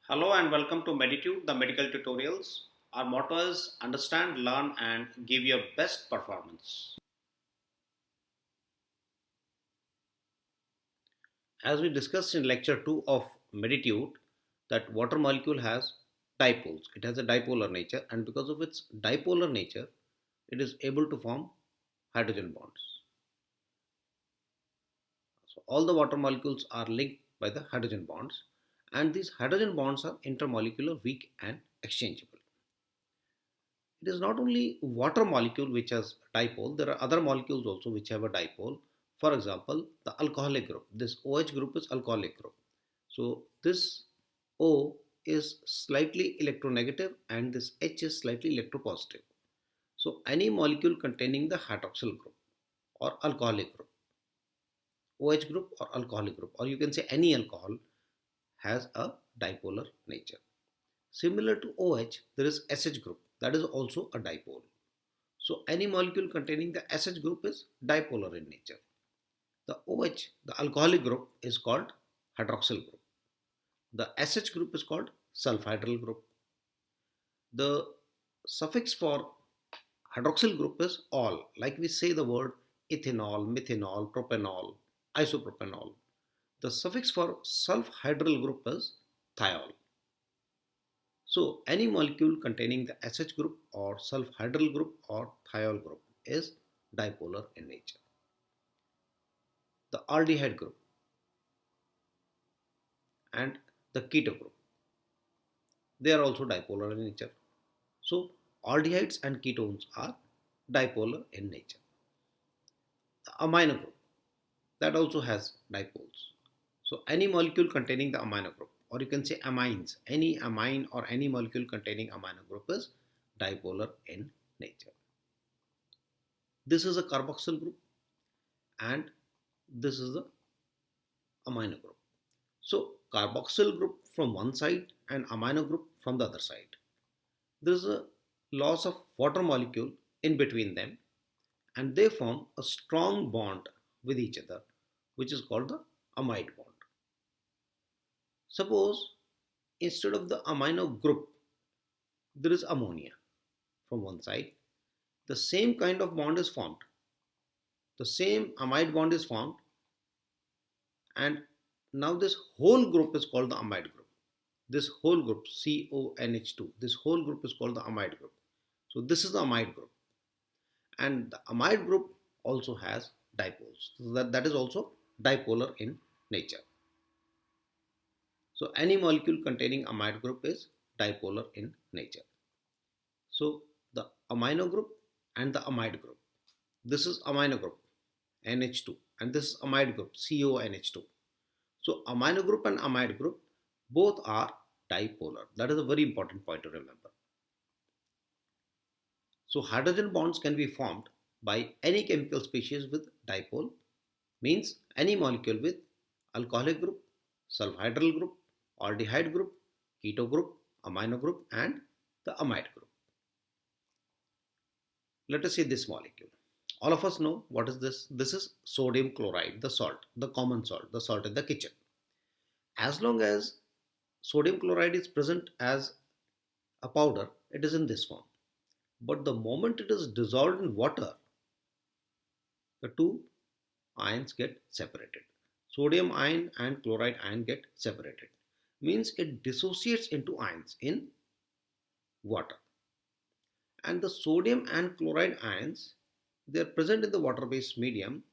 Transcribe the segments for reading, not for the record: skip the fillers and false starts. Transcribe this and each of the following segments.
Hello and welcome to Meditude, the medical tutorials. Our motto is understand, learn, and give your best performance. As we discussed in lecture 2 of Meditude, that water molecule has dipoles. It has a dipolar nature, and because of its dipolar nature, it is able to form hydrogen bonds. So, all the water molecules are linked by the hydrogen bonds, and these hydrogen bonds are intermolecular, weak, and exchangeable. It is not only water molecule which has dipole, there are other molecules also which have a dipole. For example, the alcoholic group. This OH group is alcoholic group. So this O is slightly electronegative and this H is slightly electropositive. So any molecule containing the hydroxyl group or alcoholic group, OH group or alcoholic group, or you can say any alcohol has a dipolar nature. Similar to OH, there is SH group that is also a dipole. So any molecule containing the SH group is dipolar in nature. The OH, the alcoholic group, is called hydroxyl group. The SH group is called sulfhydryl group. The suffix for hydroxyl group is -ol, like we say the word ethanol, methanol, propanol, isopropanol. The suffix for sulfhydryl group is thiol. So any molecule containing the SH group or sulfhydryl group or thiol group is dipolar in nature. The aldehyde group and the keto group, they are also dipolar in nature. So aldehydes and ketones are dipolar in nature. The amino group, that also has dipoles. So any molecule containing the amino group, or you can say amines, any amine or any molecule containing amino group is dipolar in nature. This is a carboxyl group and this is the amino group. So carboxyl group from one side and amino group from the other side. There is a loss of water molecule in between them and they form a strong bond with each other, which is called the amide bond. Suppose instead of the amino group there is ammonia from one side, the same kind of bond is formed, the same amide bond is formed, and now this whole group is called the amide group. This whole group CONH2, this whole group is called the amide group. So this is the amide group, and the amide group also has dipoles, so that is also dipolar in nature. So any molecule containing amide group is dipolar in nature. So the amino group and the amide group, this is amino group NH2 and this is amide group CONH2. So amino group and amide group both are dipolar. That is a very important point to remember. So hydrogen bonds can be formed by any chemical species with dipole, means any molecule with alcoholic group, sulfhydryl group, aldehyde group, keto group, amino group and the amide group. Let us see this molecule. All of us know what is this. This is sodium chloride, the salt, the common salt, the salt in the kitchen. As long as sodium chloride is present as a powder, it is in this form. But the moment it is dissolved in water, the two ions get separated. Sodium ion and chloride ion get separated. Means it dissociates into ions in water. And the sodium and chloride ions, they are present in the water-based medium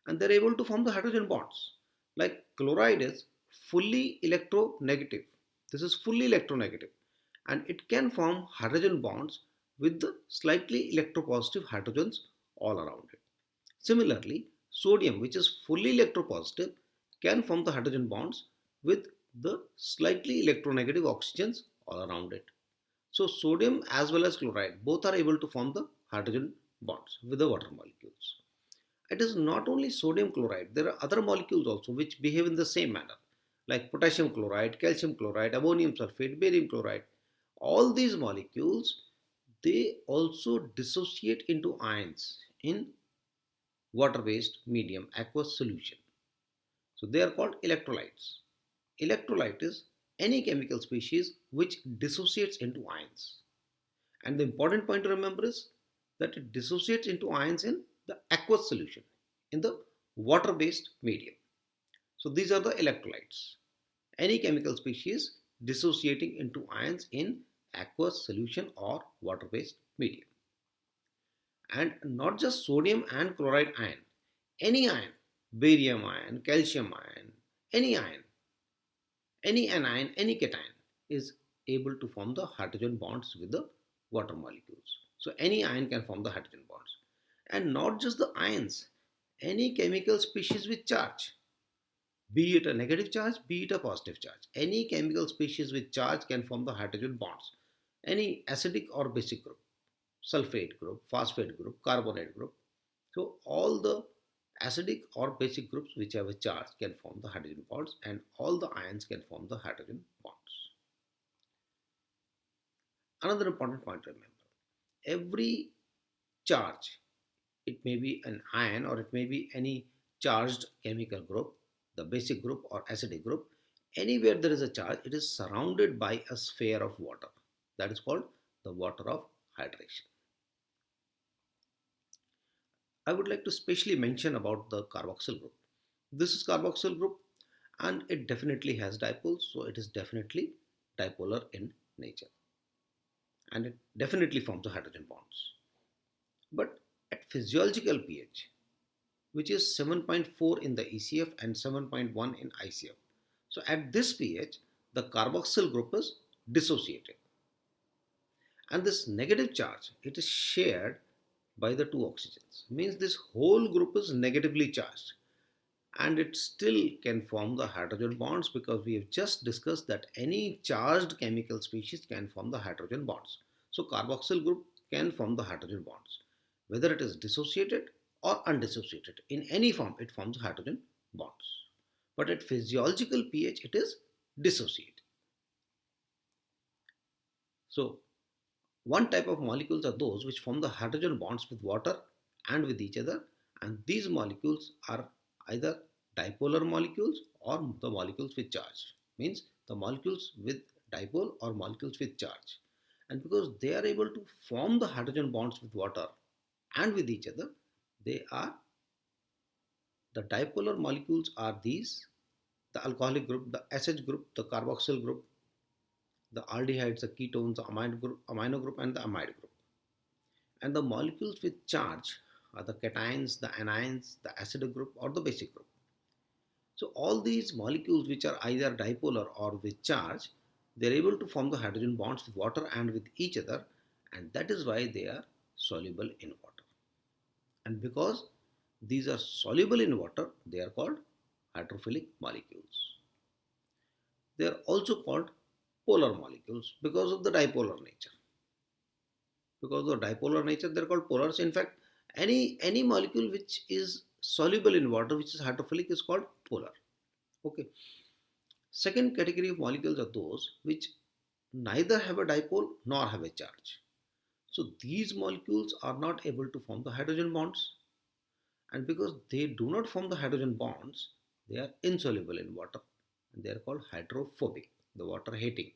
and they are able to form the hydrogen bonds. Like chloride is fully electronegative. This is fully electronegative and it can form hydrogen bonds with the slightly electropositive hydrogens all around it. Similarly, sodium, which is fully electropositive, can form the hydrogen bonds with the slightly electronegative oxygens all around it. So, sodium as well as chloride both are able to form the hydrogen bonds with the water molecules. It is not only sodium chloride, there are other molecules also which behave in the same manner, like potassium chloride, calcium chloride, ammonium sulfate, barium chloride. All these molecules, they also dissociate into ions in water-based medium aqueous solution. So they are called electrolytes. Electrolyte is any chemical species which dissociates into ions. And the important point to remember is that it dissociates into ions in the aqueous solution, in the water based medium. So these are the electrolytes. Any chemical species dissociating into ions in aqueous solution or water based medium. And not just sodium and chloride ion, any ion, barium ion, calcium ion, any ion, any anion, any cation is able to form the hydrogen bonds with the water molecules. So any ion can form the hydrogen bonds. And not just the ions, any chemical species with charge, be it a negative charge, be it a positive charge. Any chemical species with charge can form the hydrogen bonds. Any acidic or basic group, sulfate group, phosphate group, carbonate group. So all the acidic or basic groups which have a charge can form the hydrogen bonds, and all the ions can form the hydrogen bonds. Another important point to remember, every charge, it may be an ion or it may be any charged chemical group, the basic group or acidic group, anywhere there is a charge, it is surrounded by a sphere of water. That is called the water of hydration. I would like to specially mention about the carboxyl group. This is carboxyl group and it definitely has dipoles, so it is definitely dipolar in nature and it definitely forms the hydrogen bonds. But at physiological pH, which is 7.4 in the ECF and 7.1 in ICF. So at this pH, the carboxyl group is dissociated. And this negative charge, it is shared by the two oxygens. Means this whole group is negatively charged. And it still can form the hydrogen bonds because we have just discussed that any charged chemical species can form the hydrogen bonds. So carboxyl group can form the hydrogen bonds. Whether it is dissociated or undissociated, in any form it forms hydrogen bonds. But at physiological pH it is dissociated. So one type of molecules are those which form the hydrogen bonds with water and with each other, and these molecules are either dipolar molecules or the molecules with charge. Means the molecules with dipole or molecules with charge. And because they are able to form the hydrogen bonds with water and with each other, they are the dipolar molecules are these: the alcoholic group, the SH group, the carboxyl group, the aldehydes, the ketones, the amino group, and the amide group. And the molecules with charge are the cations, the anions, the acidic group, or the basic group. So all these molecules which are either dipolar or with charge, they are able to form the hydrogen bonds with water and with each other, and that is why they are soluble in water. And because these are soluble in water, they are called hydrophilic molecules. They are also called polar molecules because of the dipolar nature. Because of the dipolar nature, they are called polars. In fact, any molecule which is soluble in water, which is hydrophilic, is called polar. Okay. Second category of molecules are those which neither have a dipole nor have a charge. So these molecules are not able to form the hydrogen bonds, and because they do not form the hydrogen bonds, they are insoluble in water and they are called hydrophobic, the water hating,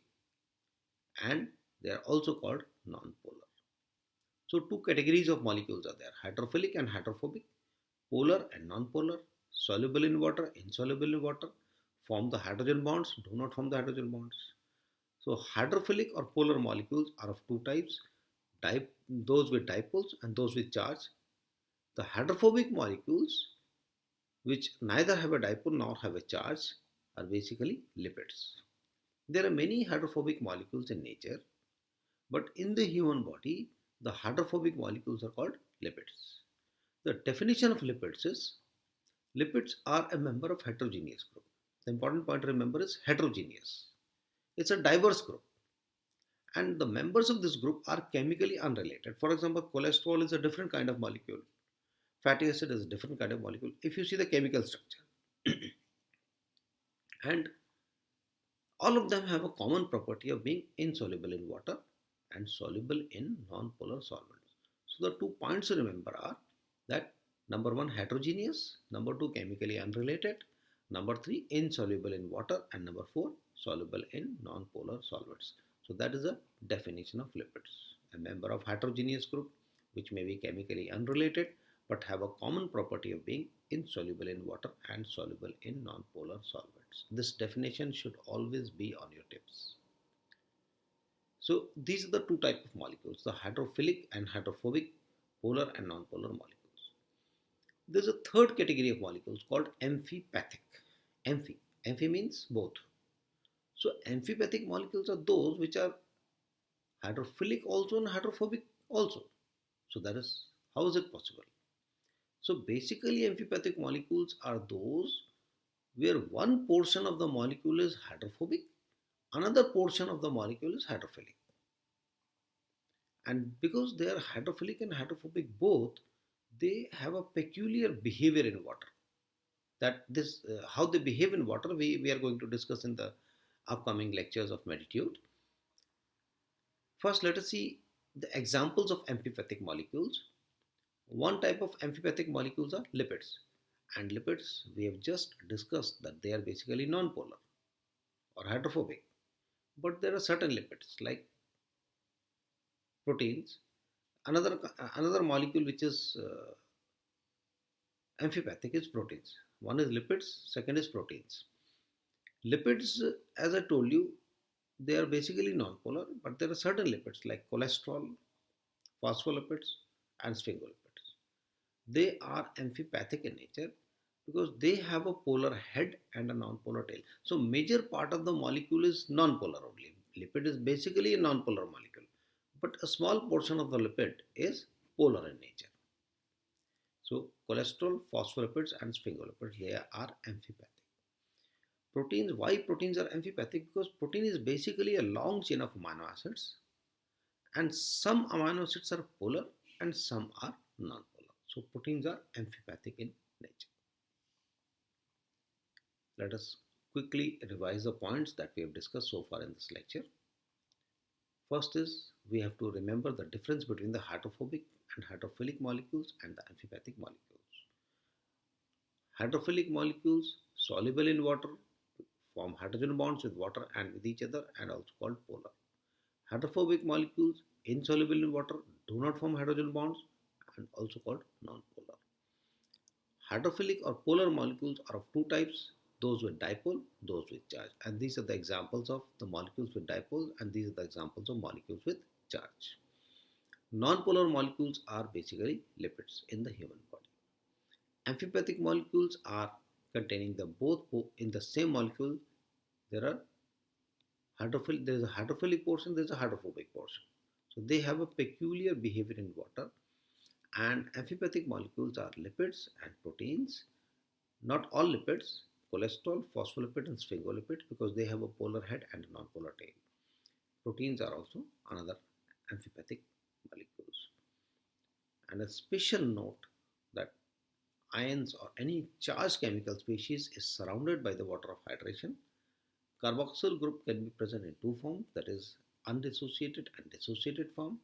and they are also called non-polar. So two categories of molecules are there: hydrophilic and hydrophobic, polar and non-polar, soluble in water, insoluble in water, form the hydrogen bonds, do not form the hydrogen bonds. So hydrophilic or polar molecules are of two types: those with dipoles and those with charge. The hydrophobic molecules, which neither have a dipole nor have a charge, are basically lipids. There are many hydrophobic molecules in nature, but in the human body, the hydrophobic molecules are called lipids. The definition of lipids are a member of heterogeneous group. The important point to remember is heterogeneous. It's a diverse group. And the members of this group are chemically unrelated. For example, cholesterol is a different kind of molecule. Fatty acid is a different kind of molecule if you see the chemical structure. And all of them have a common property of being insoluble in water and soluble in non-polar solvents. So the 2 points to remember are that number 1, heterogeneous, number 2, chemically unrelated, number 3, insoluble in water, and number 4, soluble in non-polar solvents. So that is a definition of lipids. A member of heterogeneous group which may be chemically unrelated but have a common property of being insoluble in water and soluble in non-polar solvents. This definition should always be on your tips. So these are the two types of molecules, the hydrophilic and hydrophobic polar and non-polar molecules. There's a third category of molecules called amphipathic. Amphi. Amphi means both. So amphipathic molecules are those which are hydrophilic also and hydrophobic also. So that is, how is it possible? So basically amphipathic molecules are those where one portion of the molecule is hydrophobic, another portion of the molecule is hydrophilic. And because they are hydrophilic and hydrophobic both, they have a peculiar behavior in water. That this how they behave in water, we are going to discuss in the upcoming lectures of Meditute. First, let us see the examples of amphipathic molecules. One type of amphipathic molecules are lipids. And lipids, we have just discussed that they are basically non-polar or hydrophobic. But there are certain lipids like proteins. Another molecule which is amphipathic is proteins. One is lipids, second is proteins. Lipids, as I told you, they are basically non-polar, but there are certain lipids like cholesterol, phospholipids, and sphingolipids. They are amphipathic in nature because they have a polar head and a non-polar tail. So major part of the molecule is non-polar only. Lipid is basically a non-polar molecule, but a small portion of the lipid is polar in nature. So cholesterol, phospholipids, and sphingolipids, they are amphipathic. Proteins, why proteins are amphipathic? Because protein is basically a long chain of amino acids, and some amino acids are polar and some are non-polar. So proteins are amphipathic in nature. Let us quickly revise the points that we have discussed so far in this lecture. First is, we have to remember the difference between the hydrophobic and hydrophilic molecules and the amphipathic molecules. Hydrophilic molecules soluble in water form hydrogen bonds with water and with each other and also called polar. Hydrophobic molecules insoluble in water do not form hydrogen bonds and also called non-polar. Hydrophilic or polar molecules are of two types, those with dipole, those with charge. And these are the examples of the molecules with dipole and these are the examples of molecules with charge. Non-polar molecules are basically lipids in the human body. Amphipathic molecules are containing the both in the same molecule. There is a hydrophilic portion, there is a hydrophobic portion. So they have a peculiar behavior in water. And amphipathic molecules are lipids and proteins. Not all lipids, cholesterol, phospholipid, and sphingolipid, because they have a polar head and a non-polar tail. Proteins are also another amphipathic molecules. And a special note that ions or any charged chemical species is surrounded by the water of hydration. Carboxyl group can be present in two forms, that is undissociated and dissociated form.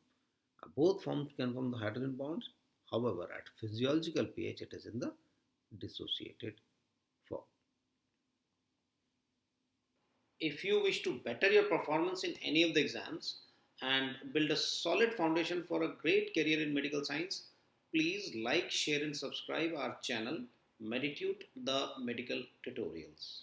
Both forms can form the hydrogen bonds. However, at physiological pH, it is in the dissociated form. If you wish to better your performance in any of the exams and build a solid foundation for a great career in medical science, please like, share, and subscribe our channel, Meditute the Medical Tutorials.